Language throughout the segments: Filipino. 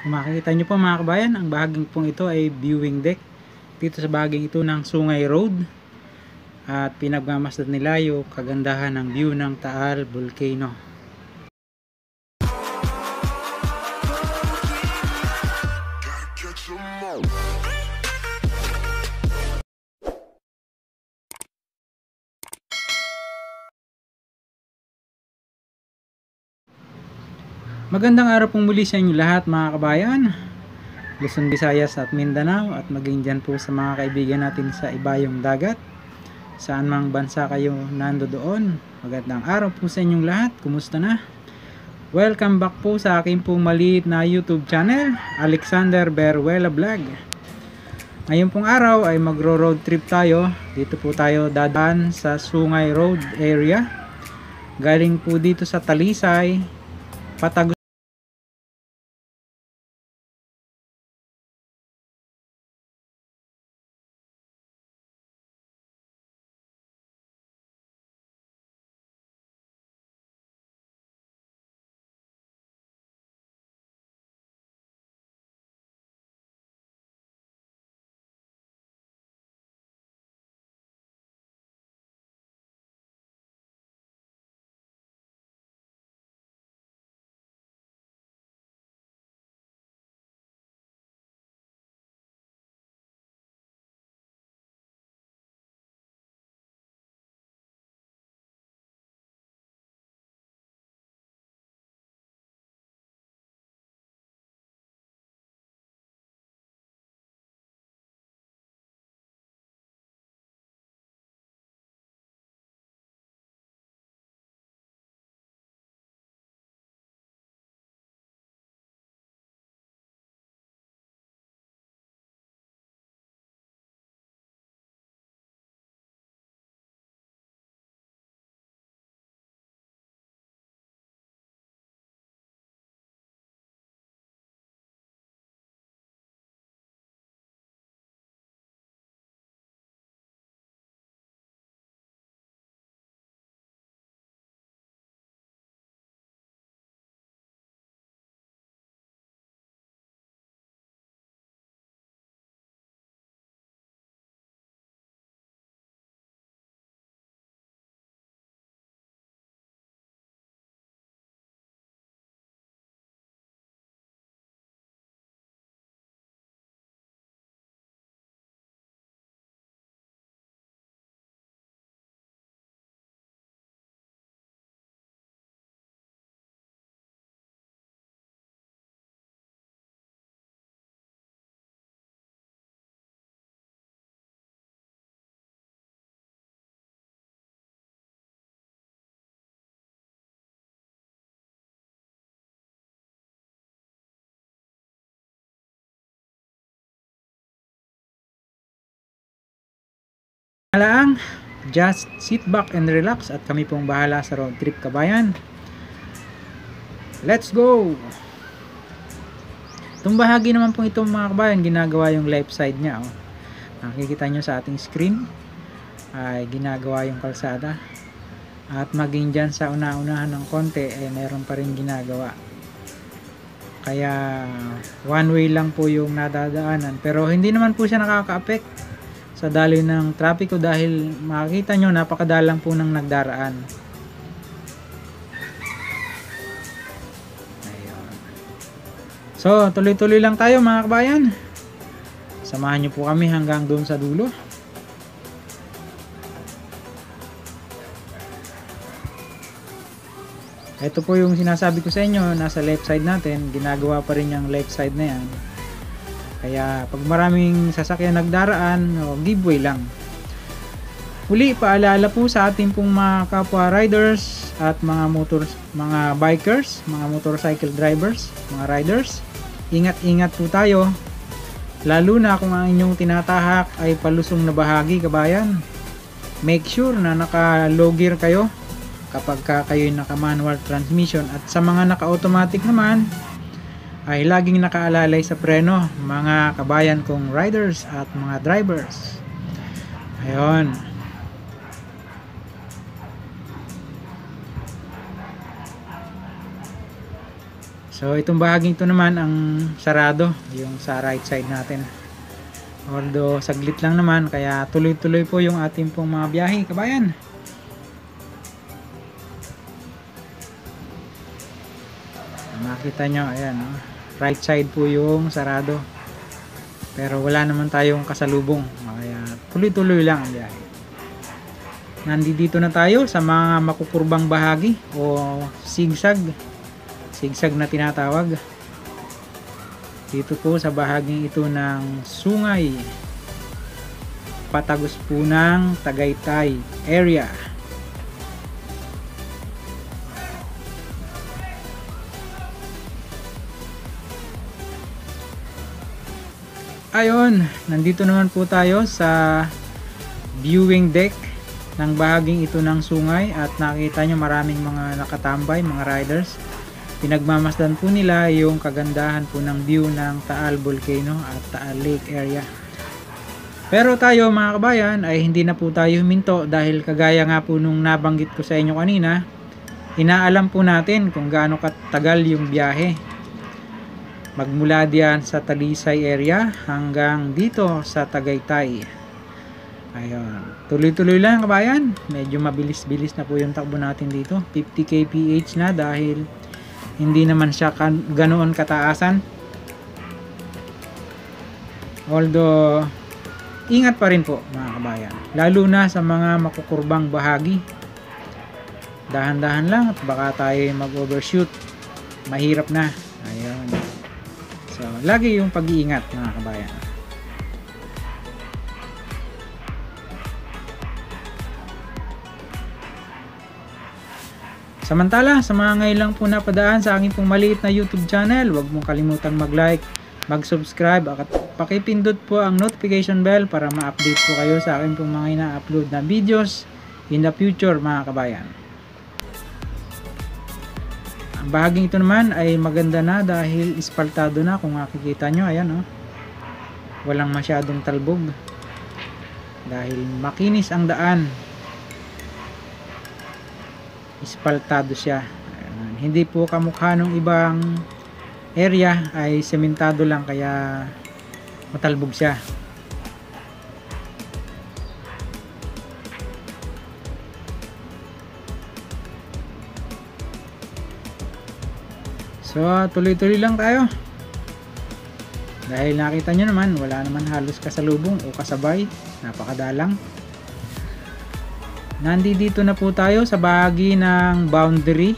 Kung makikita nyo po mga kabayan, ang bahaging pong ito ay viewing deck dito sa bahaging ito ng Sungay Road, at pinagmamasdan nila yung kagandahan ng view ng Taal Volcano. Magandang araw pong muli sa inyo lahat mga kabayan, Luzon, Visayas at Mindanao, at maging dyan po sa mga kaibigan natin sa ibayong dagat, saan mang bansa kayo nandoon. Magandang araw po sa inyong lahat. Kumusta na? Welcome back po sa aking pong maliit na YouTube channel, Alexander Beruela Vlog. Ngayon pong araw ay magro-road trip tayo. Dito po tayo dadaan sa Sungay Road area. Galing po dito sa Talisay, Patagos. Alaang, just sit back and relax at kami pong bahala sa road trip kabayan. Let's go! Itong bahagi naman pong itong mga kabayan, ginagawa yung left side niya. Nakikita nyo sa ating screen ay ginagawa yung kalsada. At maging dyan sa una-unahan ng konti ay meron pa rin ginagawa. Kaya one way lang po yung nadadaanan. Pero hindi naman po siya nakaka-affect sa daloy ng trapiko dahil makikita nyo napakadalang po ng nagdaraan. Ayun. So tuloy-tuloy lang tayo mga kabayan, samahan nyo po kami hanggang doon sa dulo. Ito po yung sinasabi ko sa inyo, nasa left side natin, ginagawa pa rin yung left side na yan. Kaya pag maraming sasakyan nagdaraan, giveaway lang. Uli, paalala po sa ating pong mga kapwa riders at mga bikers, mga motorcycle drivers, mga riders. Ingat-ingat po tayo. Lalo na kung ang inyong tinatahak ay palusong na bahagi kabayan. Make sure na naka-low gear kayo kapag kayo naka-manual transmission, at sa mga naka-automatic naman ay laging nakaalalay sa preno mga kabayan kong riders at mga drivers. Ayun. So itong bahaging ito naman ang sarado, yung sa right side natin. Although saglit lang naman, kaya tuloy-tuloy po yung ating pong mga biyahe, kabayan. Makita nyo, ayan, no? Right side po yung sarado. Pero wala naman tayong kasalubong, kaya tuloy-tuloy lang ang biyahe. Nandito na tayo sa mga makukurbang bahagi o zigzag na tinatawag. Dito po sa bahaging ito ng Sungay, patagos po ng Tagaytay area. Ayon, nandito naman po tayo sa viewing deck ng bahaging ito ng Sungay at nakita nyo maraming mga nakatambay, mga riders. Pinagmamasdan po nila yung kagandahan po ng view ng Taal Volcano at Taal Lake area. Pero tayo mga kabayan ay hindi na po tayo huminto dahil kagaya nga po nung nabanggit ko sa inyo kanina, inaalam po natin kung gaano katagal yung biyahe. Magmula diyan sa Talisay area hanggang dito sa Tagaytay. Ayun, tuloy-tuloy lang kabayan. Medyo mabilis-bilis na po yung takbo natin dito. 50 kph na dahil hindi naman siya ganoon kataasan. Although ingat pa rin po mga kabayan, lalo na sa mga makukurbang bahagi. Dahan-dahan lang at baka tayo mag-overshoot. Mahirap na. Ayun. So, lagi yung pag-iingat mga kabayan. Samantala, sa mga ngayon lang po napadaan sa aking pong maliit na YouTube channel, huwag mong kalimutang mag-like, mag-subscribe at pakipindot po ang notification bell para ma-update po kayo sa aking pong mga ina-upload na videos in the future mga kabayan. Ang bahaging ito naman ay maganda na dahil ispaltado na kung makikita nyo. Ayan, oh. Walang masyadong talbog dahil makinis ang daan. Ispaltado siya. Ayan. Hindi po kamukha nung ibang area ay sementado lang kaya matalbog siya. So tuloy-tuloy lang tayo dahil nakita nyo naman wala naman halos kasalubong o kasabay, napakadalang. Nandito na po tayo sa bahagi ng boundary.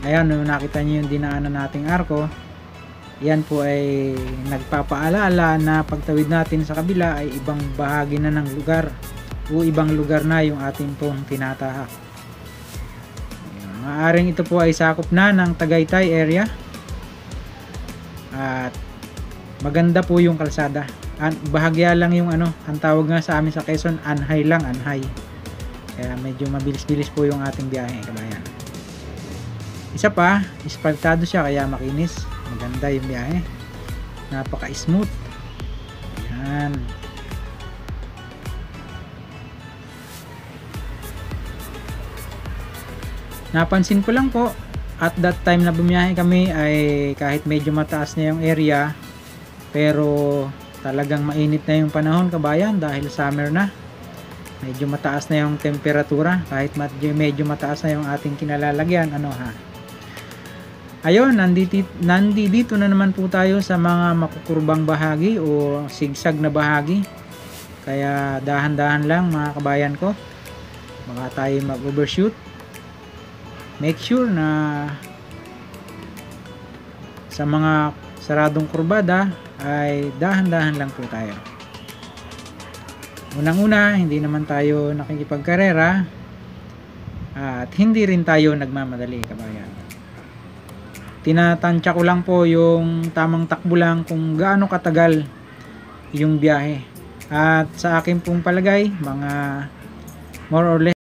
Ayan, nakita nyo yung dinaanan nating arko. Yan po ay nagpapaalala na pagtawid natin sa kabila ay ibang bahagi na ng lugar o ibang lugar na yung ating pong tinatahak. Maaring ito po ay sakop na ng Tagaytay area at maganda po yung kalsada. Bahagya lang yung ang tawag nga sa amin sa Quezon, anhay lang, anhay. Kaya medyo mabilis-bilis po yung ating biyahe kabayan. Isa pa, ispaltado siya kaya makinis. Maganda yung biyahe. Napaka-smooth. Ayan. Napansin ko lang po at that time na bumiyahe kami ay kahit medyo mataas na yung area pero talagang mainit na yung panahon kabayan dahil summer na. Medyo mataas na yung temperatura kahit medyo mataas na yung ating kinalalagyan Ayun, nandito na naman po tayo sa mga makukurbang bahagi o sigsag na bahagi. Kaya dahan-dahan lang mga kabayan ko. Baka tayo mag-overshoot. Make sure na sa mga saradong kurbada ay dahan-dahan lang po tayo. Unang-una, hindi naman tayo nakikipagkarera at hindi rin tayo nagmamadali kabayan. Tinatansya ko lang po yung tamang takbo lang kung gaano katagal yung biyahe. At sa akin pong palagay, mga more or less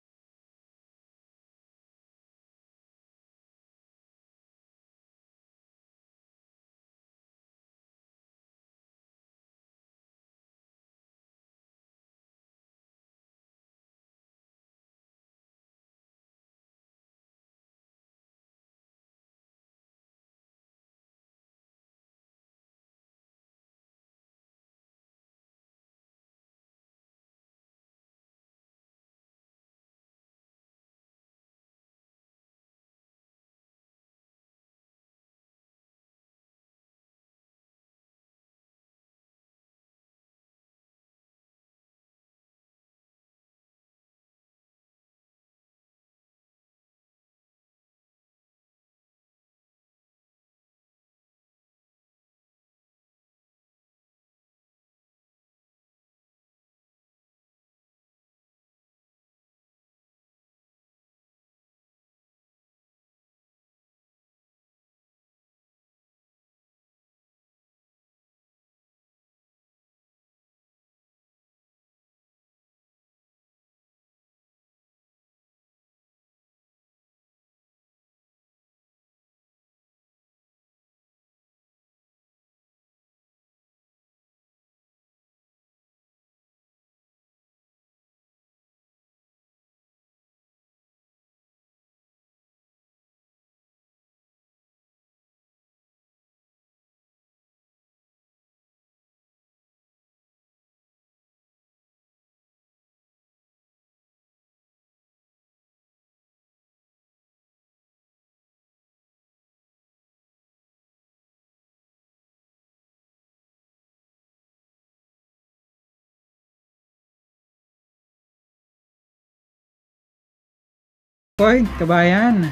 Hoy, kabayan.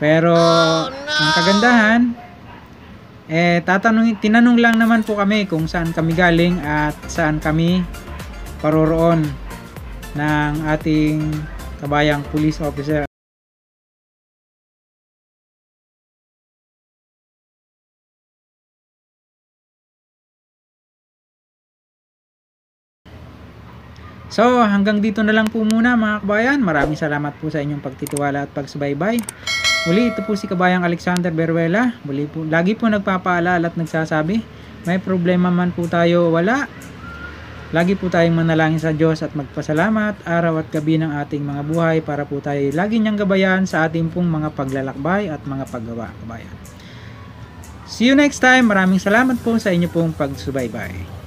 Pero ang kagandahan, tinanong lang naman po kami kung saan kami galing at saan kami paroroon ng ating kabayang police officer. So, hanggang dito na lang po muna mga kabayan. Maraming salamat po sa inyong pagtitiwala at pagsubaybay. Muli, ito po si Kabayang Alexander Beruela. Lagi po nagpapaalala at nagsasabi, may problema man po tayo, wala. Lagi po tayong manalangin sa Diyos at magpasalamat araw at gabi ng ating mga buhay para po tayo lagi niyang gabayan sa ating pong mga paglalakbay at mga paggawa, kabayan. See you next time. Maraming salamat po sa inyo pong pagsubaybay.